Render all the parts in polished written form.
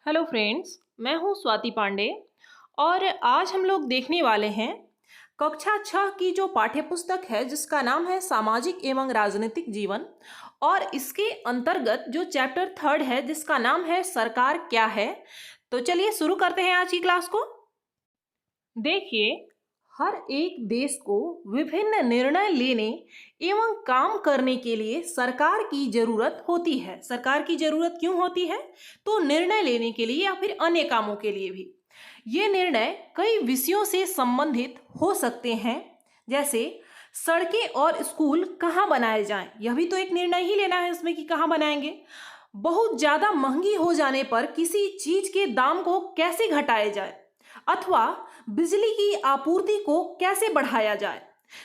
Hello friends, मैं हूं स्वाति पांडे और आज हम लोग देखने वाले हैं कक्षा 6 की जो पाठ्यपुस्तक है जिसका नाम है सामाजिक एवं राजनीतिक जीवन। और इसके अंतर्गत जो चैप्टर 3 है जिसका नाम है सरकार क्या है। तो चलिए शुरू करते हैं आज की क्लास को। देखिए, हर एक देश को विभिन्न निर्णय लेने एवं काम करने के लिए सरकार की जरूरत होती है। सरकार की जरूरत क्यों होती है? तो निर्णय लेने के लिए या फिर अन्य कामों के लिए भी। ये निर्णय कई विषयों से संबंधित हो सकते हैं, जैसे सड़कें और स्कूल कहाँ बनाए जाएं। यह भी तो एक निर्णय ही लेना है इसमें कि कहाँ बनाएंगे। बहुत ज्यादा महंगी हो जाने पर किसी चीज के दाम को कैसे घटाया जाए, अथवा बिजली की आपूर्ति को कैसे बढ़ाया जाए।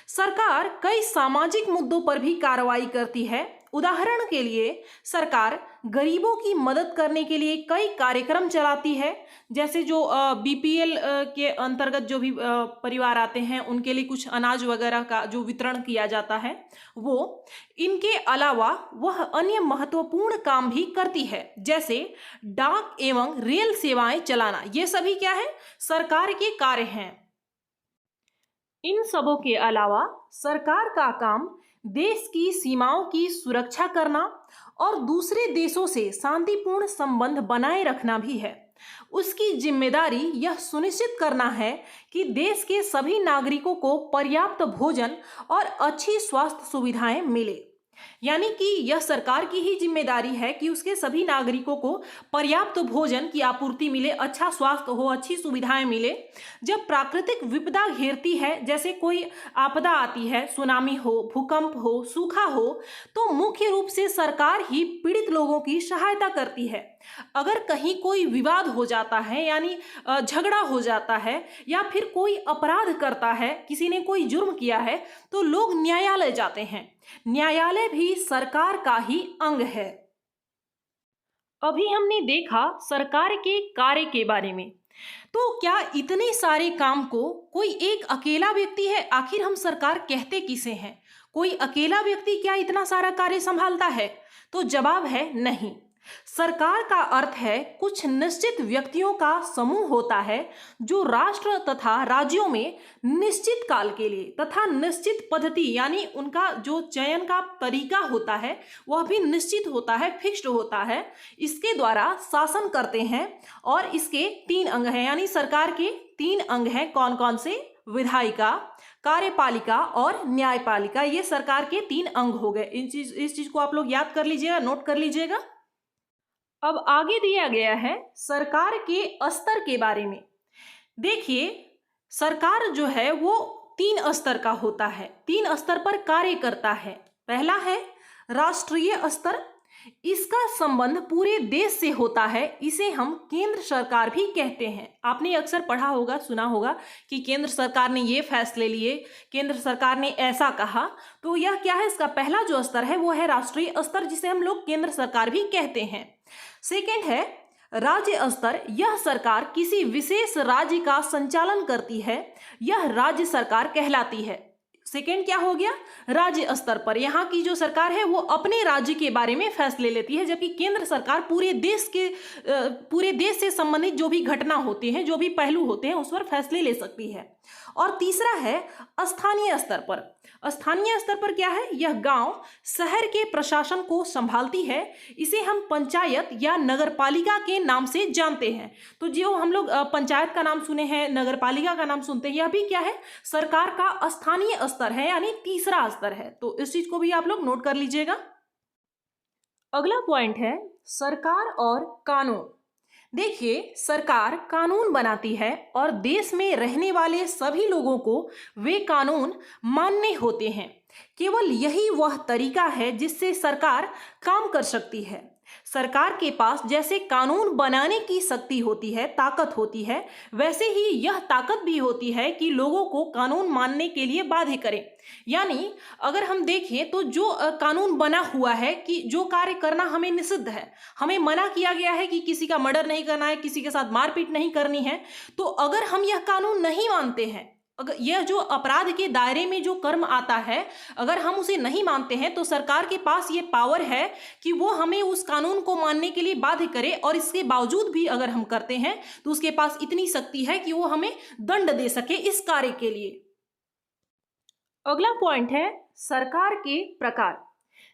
सरकार कई सामाजिक मुद्दों पर भी कार्रवाई करती है। उदाहरण के लिए सरकार गरीबों की मदद करने के लिए कई कार्यक्रम चलाती है, जैसे जो बीपीएल के अंतर्गत जो भी परिवार आते हैं उनके लिए कुछ अनाज वगैरह का जो वितरण किया जाता है वो। इनके अलावा वह अन्य महत्वपूर्ण काम भी करती है, जैसे डाक एवं रेल सेवाएं चलाना। ये सभी क्या है? सरकार के कार्य हैं। इन सबों के अलावा सरकार का काम देश की सीमाओं की सुरक्षा करना और दूसरे देशों से शांतिपूर्ण संबंध बनाए रखना भी है। उसकी जिम्मेदारी यह सुनिश्चित करना है कि देश के सभी नागरिकों को पर्याप्त भोजन और अच्छी स्वास्थ्य सुविधाएं मिले। यानी कि यह सरकार की ही जिम्मेदारी है कि उसके सभी नागरिकों को पर्याप्त भोजन की आपूर्ति मिले, अच्छा स्वास्थ्य हो, अच्छी सुविधाएं मिले। जब प्राकृतिक विपदा घेरती है, जैसे कोई आपदा आती है, सुनामी हो, भूकंप हो, सूखा हो, तो मुख्य रूप से सरकार ही पीड़ित लोगों की सहायता करती है। अगर कहीं कोई विवाद हो जाता है, यानी झगड़ा हो जाता है, या फिर कोई अपराध करता है, किसी ने कोई जुर्म किया है, तो लोग न्यायालय जाते हैं। न्यायालय भी सरकार का ही अंग है। अभी हमने देखा सरकार के कार्य के बारे में। तो क्या इतने सारे काम को कोई एक अकेला व्यक्ति है? आखिर हम सरकार कहते किसे हैं? कोई अकेला व्यक्ति क्या इतना सारा कार्य संभालता है? तो जवाब है नहीं। सरकार का अर्थ है कुछ निश्चित व्यक्तियों का समूह होता है जो राष्ट्र तथा राज्यों में निश्चित काल के लिए तथा निश्चित पद्धति, यानी उनका जो चयन का तरीका होता है वह भी निश्चित होता है, फिक्स्ड होता है, इसके द्वारा शासन करते हैं। और इसके 3 अंग हैं, यानी सरकार के 3 अंग हैं। कौन कौन से? विधायिका, कार्यपालिका और न्यायपालिका। ये सरकार के 3 अंग हो गए। इस चीज को आप लोग याद कर लीजिएगा, नोट कर लीजिएगा। अब आगे दिया गया है सरकार के स्तर के बारे में। देखिए, सरकार जो है वो 3 स्तर का होता है, 3 स्तर पर कार्य करता है। पहला है राष्ट्रीय स्तर। इसका संबंध पूरे देश से होता है, इसे हम केंद्र सरकार भी कहते हैं। आपने अक्सर पढ़ा होगा, सुना होगा कि केंद्र सरकार ने ये फैसले लिए, केंद्र सरकार ने ऐसा कहा। तो यह क्या है? इसका पहला जो स्तर है वो है राष्ट्रीय स्तर, जिसे हम लोग केंद्र सरकार भी कहते हैं। सेकेंड है राज्य स्तर। यह सरकार किसी विशेष राज्य का संचालन करती है, यह राज्य सरकार कहलाती है। सेकेंड क्या हो गया? राज्य स्तर पर यहाँ की जो सरकार है वो अपने राज्य के बारे में फैसले लेती है, जबकि केंद्र सरकार पूरे देश से संबंधित जो भी घटना होती है, जो भी पहलू होते हैं, उस पर फैसले ले सकती है। और तीसरा है स्थानीय स्तर पर। स्थानीय स्तर पर क्या है? यह गांव शहर के प्रशासन को संभालती है, इसे हम पंचायत या नगरपालिका के नाम से जानते हैं। तो जो हम लोग पंचायत का नाम सुने हैं, नगरपालिका का नाम सुनते हैं, यह भी क्या है? सरकार का स्थानीय स्तर है, यानी तीसरा स्तर है। तो इस चीज को भी आप लोग नोट कर लीजिएगा। अगला पॉइंट है सरकार और कानून। देखिए, सरकार कानून बनाती है और देश में रहने वाले सभी लोगों को वे कानून मानने होते हैं। केवल यही वह तरीका है जिससे सरकार काम कर सकती है। सरकार के पास जैसे कानून बनाने की शक्ति होती है, ताकत होती है, वैसे ही यह ताकत भी होती है कि लोगों को कानून मानने के लिए बाध्य करें। यानी अगर हम देखें तो जो कानून बना हुआ है कि जो कार्य करना हमें निषिद्ध है, हमें मना किया गया है कि किसी का मर्डर नहीं करना है, किसी के साथ मारपीट नहीं करनी है, तो अगर हम यह कानून नहीं मानते हैं अगर यह जो अपराध के दायरे में जो कर्म आता है, अगर हम उसे नहीं मानते हैं तो सरकार के पास ये पावर है कि वो हमें उस कानून को मानने के लिए बाध्य करे, और इसके बावजूद भी अगर हम करते हैं तो उसके पास इतनी शक्ति है कि वो हमें दंड दे सके इस कार्य के लिए। अगला पॉइंट है सरकार के प्रकार।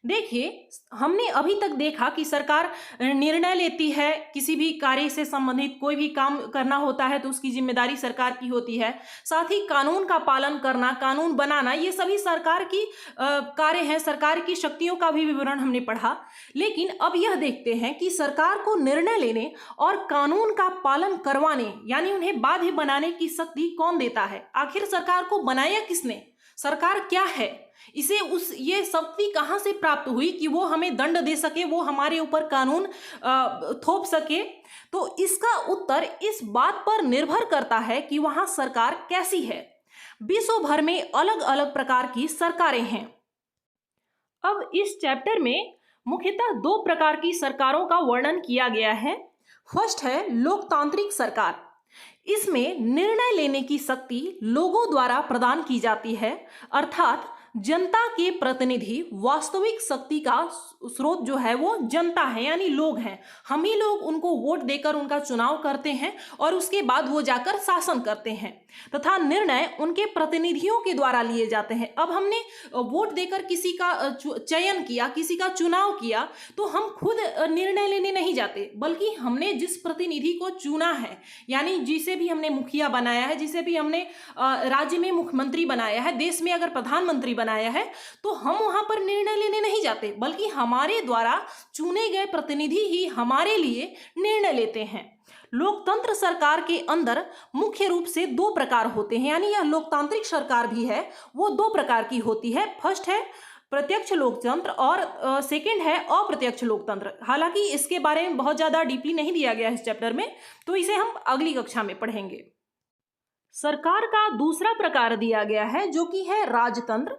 देखिए, हमने अभी तक देखा कि सरकार निर्णय लेती है, किसी भी कार्य से संबंधित कोई भी काम करना होता है तो उसकी जिम्मेदारी सरकार की होती है। साथ ही कानून का पालन करना, कानून बनाना, ये सभी सरकार की कार्य हैं। सरकार की शक्तियों का भी विवरण हमने पढ़ा। लेकिन अब यह देखते हैं कि सरकार को निर्णय लेने और कानून का पालन करवाने यानी उन्हें बाध्य बनाने की शक्ति कौन देता है? आखिर सरकार को बनाया किसने? सरकार क्या है? इसे ये शक्ति कहाँ से प्राप्त हुई कि वो हमें दंड दे सके, वो हमारे ऊपर कानून थोप सके? तो इसका उत्तर इस बात पर निर्भर करता है कि वहाँ सरकार कैसी है। विश्व भर में अलग अलग प्रकार की सरकारें हैं। अब इस चैप्टर में मुख्यतः दो प्रकार की सरकारों का वर्णन किया गया है। फर्स्ट है लोकतांत्रिक सरकार। इसमें निर्णय लेने की शक्ति लोगों द्वारा प्रदान की जाती है, अर्थात जनता के प्रतिनिधि वास्तविक शक्ति का स्रोत जो है वो जनता है, यानी लोग हैं। हम ही लोग उनको वोट देकर उनका चुनाव करते हैं और उसके बाद वो जाकर शासन करते हैं, तथा निर्णय उनके प्रतिनिधियों के द्वारा लिए जाते हैं। अब हमने वोट देकर किसी का चयन किया, किसी का चुनाव किया, तो हम खुद निर्णय लेने नहीं जाते, बल्कि हमने जिस प्रतिनिधि को चुना है, यानी जिसे भी हमने मुखिया बनाया है, जिसे भी हमने राज्य में मुख्यमंत्री बनाया है, देश में अगर प्रधानमंत्री बनाया है, तो हम वहां पर निर्णय लेने नहीं जाते, बल्कि हमारे द्वारा चुने गए प्रतिनिधि ही हमारे लिए निर्णय लेते हैं। लोकतंत्र सरकार के अंदर मुख्य रूप से दो प्रकार होते हैं, यानी यह लोकतांत्रिक सरकार भी है, वो दो प्रकार की होती है। फर्स्ट है प्रत्यक्ष लोकतंत्र और सेकंड है अप्रत्यक्ष लोकतंत्र। हालांकि इसके बारे में बहुत ज्यादा डीपली नहीं दिया गया है इस चैप्टर में, तो इसे हम अगली कक्षा में पढ़ेंगे। सरकार का दूसरा प्रकार दिया गया है जो कि है राजतंत्र।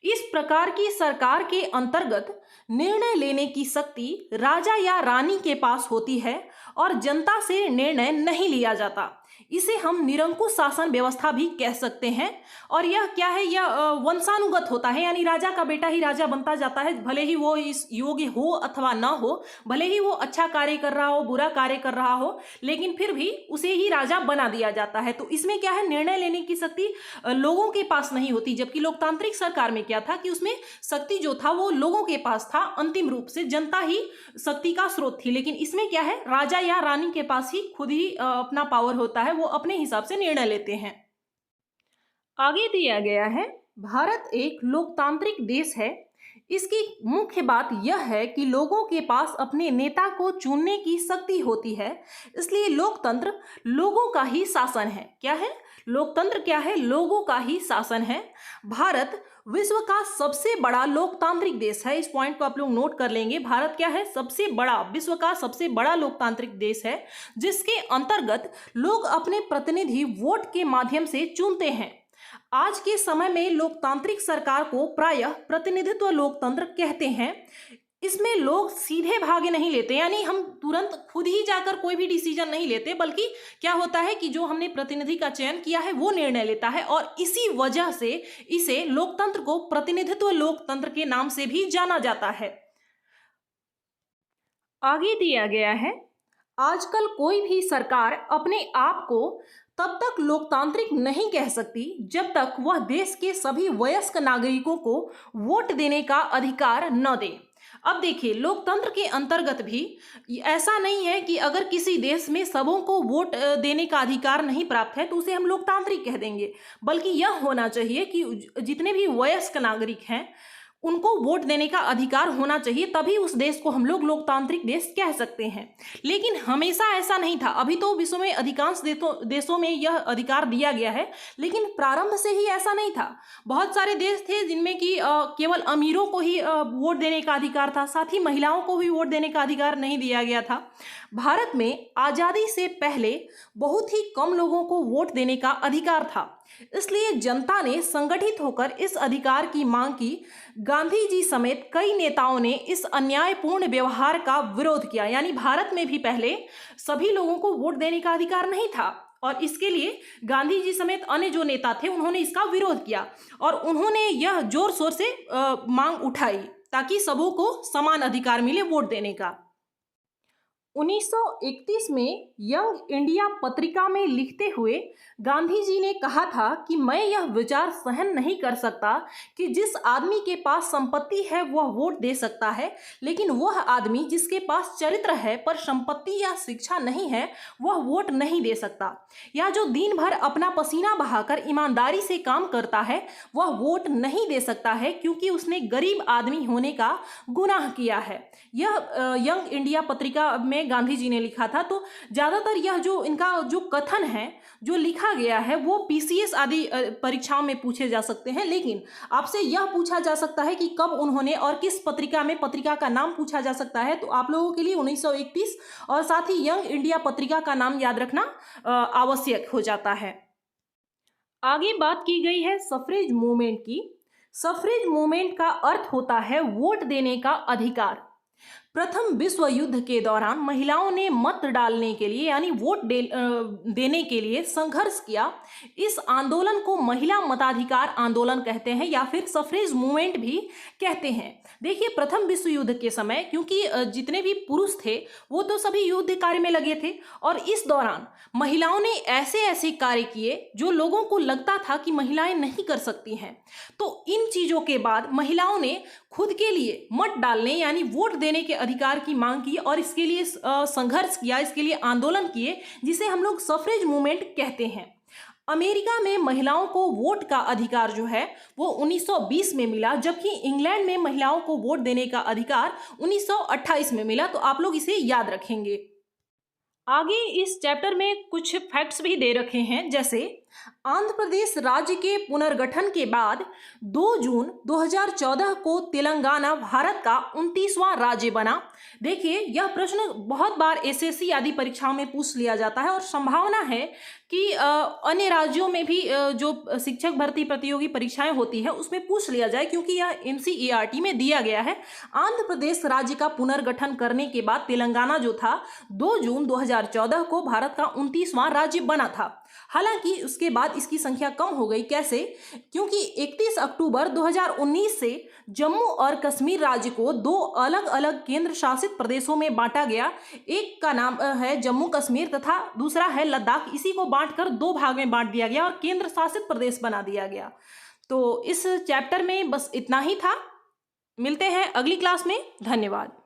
इस प्रकार की सरकार के अंतर्गत निर्णय लेने की शक्ति राजा या रानी के पास होती है और जनता से निर्णय नहीं लिया जाता। इसे हम निरंकुश शासन व्यवस्था भी कह सकते हैं। और यह क्या है? यह वंशानुगत होता है, यानी राजा का बेटा ही राजा बनता जाता है, भले ही वो इस योग्य हो अथवा ना हो, भले ही वो अच्छा कार्य कर रहा हो, बुरा कार्य कर रहा हो, लेकिन फिर भी उसे ही राजा बना दिया जाता है। तो इसमें क्या है, निर्णय लेने की शक्ति लोगों के पास नहीं होती, जबकि लोकतांत्रिक सरकार में क्या था कि उसमें शक्ति जो था वो लोगों के पास था, अंतिम रूप से जनता ही शक्ति का स्रोत थी। लेकिन इसमें क्या है, राजा या रानी के पास ही खुद ही अपना पावर होता है, वो अपने हिसाब से निर्णय लेते हैं। आगे दिया गया है भारत एक लोकतांत्रिक देश है। इसकी मुख्य बात यह है कि लोगों के पास अपने नेता को चुनने की शक्ति होती है, इसलिए लोकतंत्र लोगों का ही शासन है। क्या है? लोकतंत्र क्या है? लोगों का ही शासन है। भारत विश्व का सबसे बड़ा लोकतांत्रिक देश है। इस पॉइंट को आप लोग नोट कर लेंगे। भारत क्या है? सबसे बड़ा, विश्व का सबसे बड़ा लोकतांत्रिक देश है, जिसके अंतर्गत लोग अपने प्रतिनिधि वोट के माध्यम से चुनते हैं। आज के समय में लोकतांत्रिक सरकार को प्रायः प्रतिनिधित्व लोकतंत्र कहते हैं। इसमें लोग सीधे भागे नहीं लेते, यानी हम तुरंत खुद ही जाकर कोई भी डिसीजन नहीं लेते, बल्कि क्या होता है कि जो हमने प्रतिनिधि का चयन किया है वो निर्णय लेता है, और इसी वजह से इसे लोकतंत्र को प्रतिनिधित्व लोकतंत्र के नाम से भी जाना जाता है। आगे दिया गया है, आजकल कोई भी सरकार अपने आप को तब तक लोकतांत्रिक नहीं कह सकती जब तक वह देश के सभी वयस्क नागरिकों को वोट देने का अधिकार न दे। अब देखिए, लोकतंत्र के अंतर्गत भी ऐसा नहीं है कि अगर किसी देश में सबों को वोट देने का अधिकार नहीं प्राप्त है तो उसे हम लोकतांत्रिक कह देंगे, बल्कि यह होना चाहिए कि जितने भी वयस्क नागरिक हैं उनको वोट देने का अधिकार होना चाहिए, तभी उस देश को हम लोग लोकतांत्रिक देश कह सकते हैं। लेकिन हमेशा ऐसा नहीं था। अभी तो विश्व में अधिकांश देशों में यह अधिकार दिया गया है, लेकिन प्रारंभ से ही ऐसा नहीं था। बहुत सारे देश थे जिनमें कि केवल अमीरों को ही वोट देने का अधिकार था, साथ ही महिलाओं को भी वोट देने का अधिकार नहीं दिया गया था। भारत में आज़ादी से पहले बहुत ही कम लोगों को वोट देने का अधिकार था, इसलिए जनता ने संगठित होकर इस अधिकार की मांग की। गांधी जी समेत कई नेताओं ने इस अन्यायपूर्ण व्यवहार का विरोध किया। यानी भारत में भी पहले सभी लोगों को वोट देने का अधिकार नहीं था, और इसके लिए गांधी जी समेत अन्य जो नेता थे उन्होंने इसका विरोध किया और उन्होंने यह जोर शोर से मांग उठाई ताकि सबों को समान अधिकार मिले वोट देने का। 1931 में यंग इंडिया पत्रिका में लिखते हुए गांधी जी ने कहा था कि मैं यह विचार सहन नहीं कर सकता कि जिस आदमी के पास संपत्ति है वह वोट दे सकता है, लेकिन वह आदमी जिसके पास चरित्र है पर संपत्ति या शिक्षा नहीं है वह वोट नहीं दे सकता। या जो दिन भर अपना पसीना बहाकर ईमानदारी से काम करता है वह वोट नहीं दे सकता है, क्योंकि उसने गरीब आदमी होने का गुनाह किया है। यह यंग इंडिया पत्रिका में गांधी जी ने लिखा था। तो ज्यादातर यह जो इनका जो कथन है जो लिखा गया है वो पीसीएस आदि परीक्षाओं में पूछे जा सकते हैं, लेकिन आपसे यह पूछा जा सकता है कि कब उन्होंने और किस पत्रिका में, पत्रिका का नाम पूछा जा सकता है। तो आप लोगों के लिए 1931 और साथ ही यंग इंडिया पत्रिका का नाम याद रखना आवश्यक हो जाता है। आगे बात की गई है सफरेज मूवमेंट की। सफरेज मूवमेंट का अर्थ होता है वोट देने का अधिकार। प्रथम विश्व युद्ध के दौरान महिलाओं ने मत डालने के लिए यानी वोट देने के लिए संघर्ष किया। इस आंदोलन को महिला मताधिकार आंदोलन कहते हैं या फिर सफरेज मूवमेंट भी कहते हैं। देखिए, प्रथम विश्व युद्ध के समय क्योंकि जितने भी पुरुष थे वो तो सभी युद्ध कार्य में लगे थे और इस दौरान महिलाओं ने ऐसे ऐसे कार्य किए जो लोगों को लगता था कि महिलाएं नहीं कर सकती हैं। तो इन चीजों के बाद महिलाओं ने खुद के लिए मत डालने यानी वोट देने के अधिकार की मांग की और इसके लिए संघर्ष किया, इसके लिए आंदोलन किए, जिसे हम लोग सफरेज मूवमेंट कहते हैं। अमेरिका में महिलाओं को वोट का अधिकार जो है वो 1920 में मिला, जबकि इंग्लैंड में महिलाओं को वोट देने का अधिकार 1928 में मिला। तो आप लोग इसे याद रखेंगे। आगे इस चैप्टर में कुछ फैक्ट्स भी दे रखे हैं, जैसे आंध्र प्रदेश राज्य के पुनर्गठन के बाद 2 जून 2014 को तेलंगाना भारत का 29वां राज्य बना। देखिए, यह प्रश्न बहुत बार एसएससी आदि परीक्षाओं में पूछ लिया जाता है और संभावना है कि अन्य राज्यों में भी जो शिक्षक भर्ती प्रतियोगी परीक्षाएं होती है उसमें पूछ लिया जाए, क्योंकि यह एनसीईआरटी में दिया गया है। आंध्र प्रदेश राज्य का पुनर्गठन करने के बाद तेलंगाना जो था 2 जून 2014 को भारत का 29वां राज्य बना था। हालांकि उसके बाद इसकी संख्या कम हो गई। कैसे? क्योंकि 31 अक्टूबर 2019 से जम्मू और कश्मीर राज्य को 2 अलग अलग केंद्र शासित प्रदेशों में बांटा गया। एक का नाम है जम्मू कश्मीर तथा दूसरा है लद्दाख। इसी को बांटकर 2 भाग में बांट दिया गया और केंद्र शासित प्रदेश बना दिया गया। तो इस चैप्टर में बस इतना ही था। मिलते हैं अगली क्लास में। धन्यवाद।